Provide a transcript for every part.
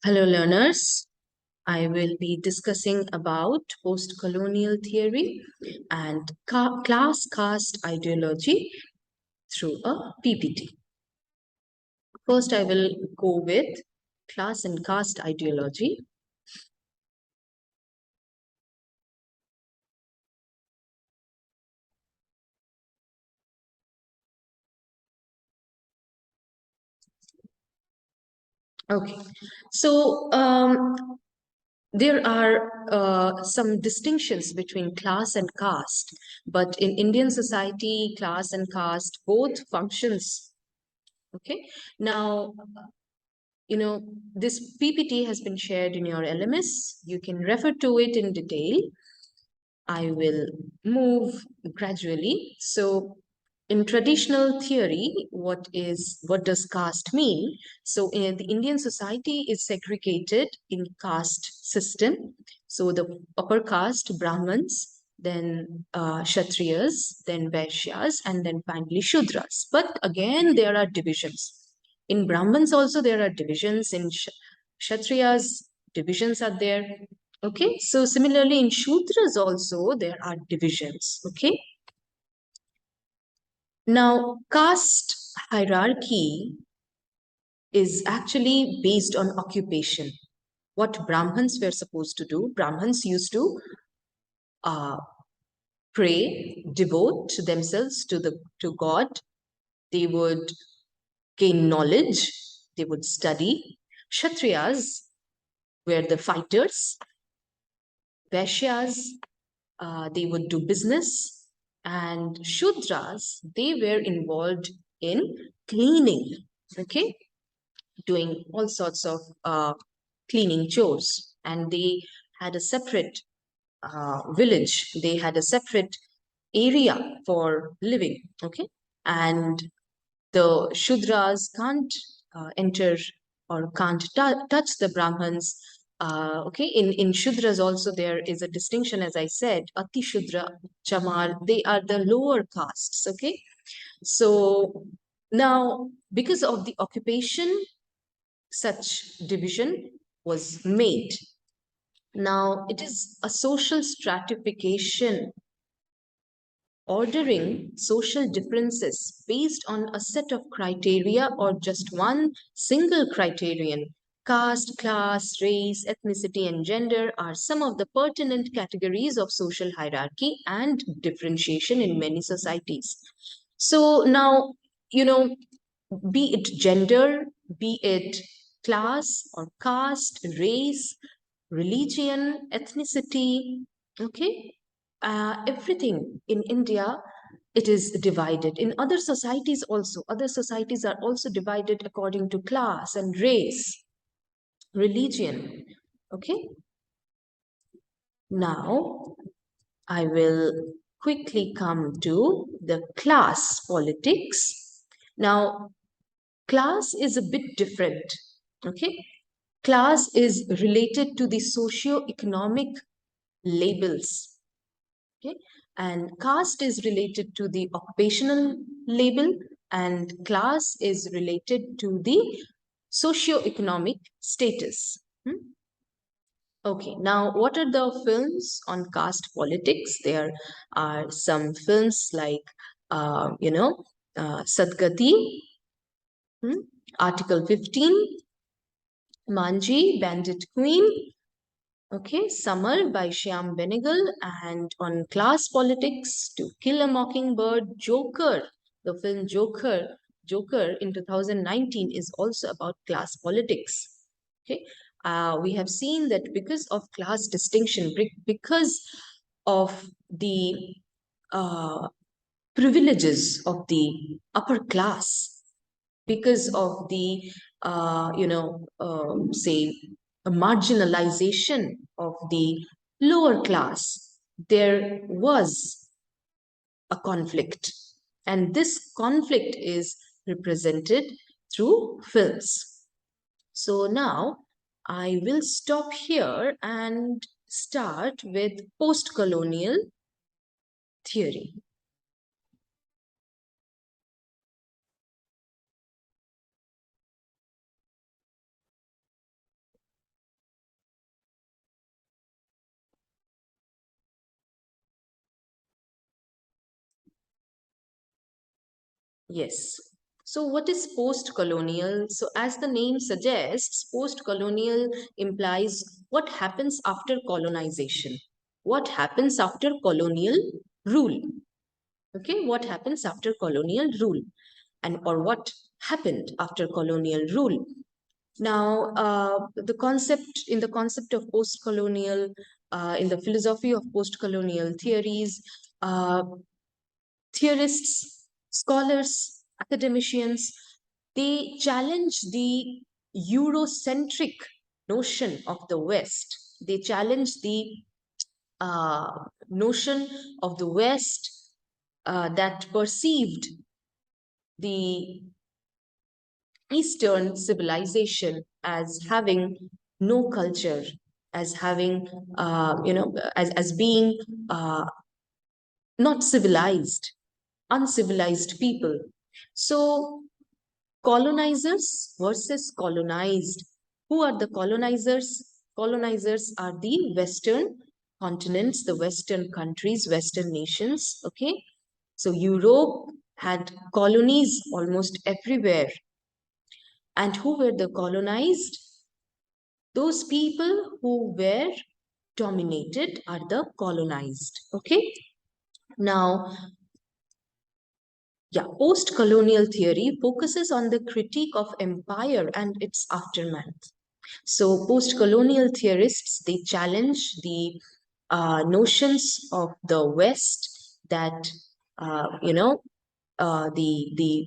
Hello, learners. I will be discussing about post-colonial theory and class caste ideology through a PPT. First, I will go with class and caste ideology. Okay, so there are some distinctions between class and caste, but in Indian society, class and caste both functions. Okay, now this PPT has been shared in your LMS. You can refer to it in detail. I will move gradually. So in traditional theory, what does caste mean? So in the Indian society is segregated in caste system. So the upper caste, Brahmins, then Kshatriyas, then Vaishyas, and then finally Shudras. But again, there are divisions. In Brahmins also there are divisions. In Kshatriyas, divisions are there. Okay, so similarly in Shudras also there are divisions. Okay, now caste hierarchy is actually based on occupation. What Brahmins were supposed to do, Brahmins used to uh, pray, devote themselves to God. They would gain knowledge, they would study. Kshatriyas were the fighters. Vaishyas, they would do business, and Shudras, they were involved in cleaning, okay, doing all sorts of cleaning chores, and they had a separate village, they had a separate area for living, okay, and the Shudras can't enter or can't touch the Brahmins. Okay, in Shudras also there is a distinction, as I said, Ati Shudra, Chamar, they are the lower castes. Okay, so now because of the occupation, such division was made. Now it is a social stratification ordering social differences based on a set of criteria or just one single criterion. Caste, class, race, ethnicity, and gender are some of the pertinent categories of social hierarchy and differentiation in many societies. So now, you know, be it gender, be it class or caste, race, religion, ethnicity, okay, everything in India, it is divided. In other societies also, other societies are also divided according to class and race, religion, okay. Now I will quickly come to the class politics. Now class is a bit different, okay. Class is related to the socio-economic labels, okay, and caste is related to the occupational label, and class is related to the socio-economic status. Okay, now what are the films on caste politics? There are some films like, Sadgati, Article 15, Manji, Bandit Queen, okay, Summer by Shyam Benegal, and on class politics, To Kill a Mockingbird, Joker, the film Joker in 2019 is also about class politics. Okay, we have seen that because of class distinction, because of the uh, privileges of the upper class, because of the say a marginalization of the lower class, there was a conflict, and this conflict is represented through films. So now I will stop here and start with post-colonial theory. Yes. So, what is post colonial? So, as the name suggests, post colonial implies what happens after colonization, what happens after colonial rule. Okay, what happens after colonial rule, and or what happened after colonial rule. Now, the concept of post colonial, in the philosophy of post colonial theories, uh, theorists, scholars, academicians, they challenge the Eurocentric notion of the West. They challenge the uh, notion of the West that perceived the Eastern civilization as having no culture, as having, as being not civilized, uncivilized people. So, colonizers versus colonized. Who are the colonizers? Colonizers are the Western continents, the Western countries, Western nations. Okay. So, Europe had colonies almost everywhere. And who were the colonized? Those people who were dominated are the colonized. Okay. Now, yeah, post colonial theory focuses on the critique of empire and its aftermath. So, post colonial theorists they challenge the notions of the West that, the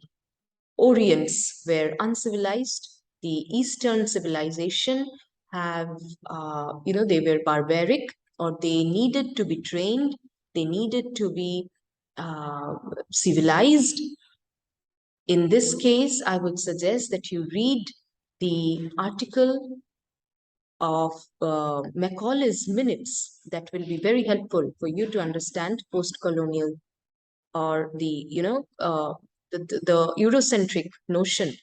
Orients were uncivilized, the Eastern civilization have, they were barbaric or they needed to be trained, they needed to be civilized. In this case, I would suggest that you read the article of Macaulay's Minutes. That will be very helpful for you to understand post-colonial or the Eurocentric notion.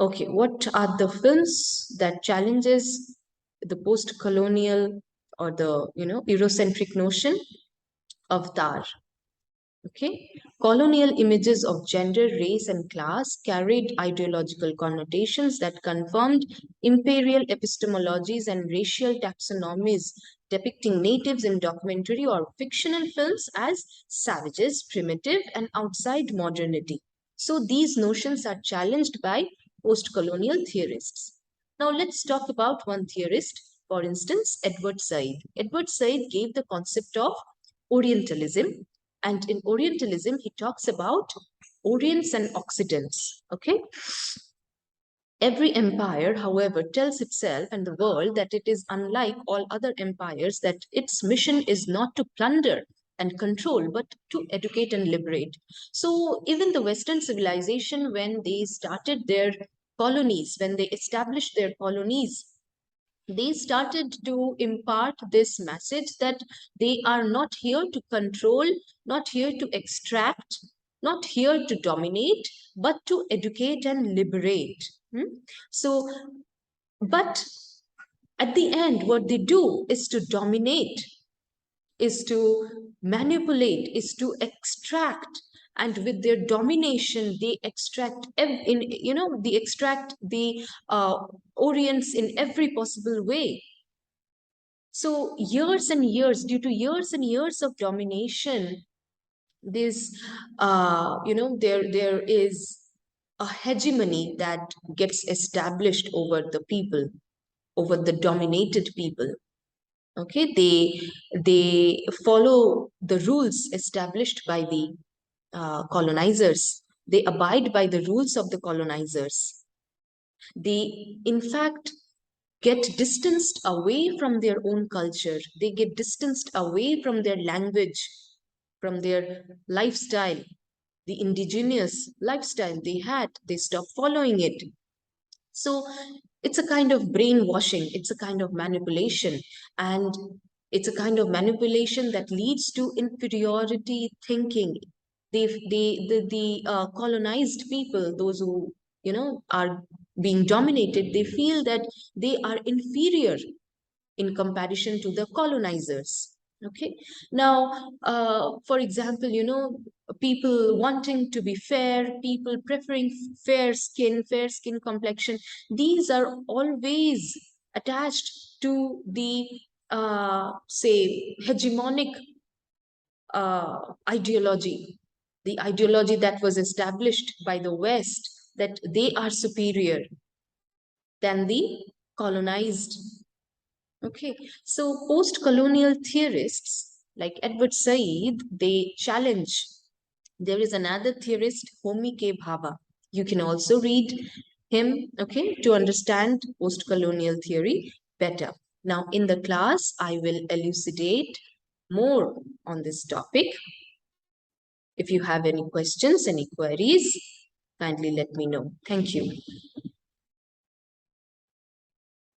Okay, what are the films that challenges the post-colonial or the Eurocentric notion? Avatar. Okay. Colonial images of gender, race, and class carried ideological connotations that confirmed imperial epistemologies and racial taxonomies, depicting natives in documentary or fictional films as savages, primitive, and outside modernity. So these notions are challenged by post colonial theorists. Now let's talk about one theorist, for instance, Edward Said. Edward Said gave the concept of Orientalism, and in Orientalism, he talks about Orients and Occidents. Okay. Every empire, however, tells itself and the world that it is unlike all other empires, that its mission is not to plunder and control, but to educate and liberate. So, even the Western civilization, when they started their colonies, when they established their colonies, they started to impart this message that they are not here to control, not here to extract, not here to dominate, but to educate and liberate. So, but at the end, what they do is to dominate, is to manipulate, is to extract, and with their domination they extract they extract the orients in every possible way. So years and years, due to years and years of domination, this there is a hegemony that gets established over the people, over the dominated people. Okay, they follow the rules established by the colonizers. They abide by the rules of the colonizers. They, in fact, get distanced away from their own culture. They get distanced away from their language, from their lifestyle, the indigenous lifestyle they had. They stop following it. So it's a kind of brainwashing, it's a kind of manipulation, and it's a kind of manipulation that leads to inferiority thinking. The colonized people, those who are being dominated, they feel that they are inferior in comparison to the colonizers. Okay. Now, for example, people wanting to be fair, people preferring fair skin complexion, these are always attached to the, say, hegemonic ideology, the ideology that was established by the West, that they are superior than the colonized. Okay, so post-colonial theorists like Edward Said, they challenge. There is another theorist, Homi K. Bhabha. You can also read him, okay, to understand post-colonial theory better. Now, in the class, I will elucidate more on this topic. If you have any questions, any queries, kindly let me know. Thank you.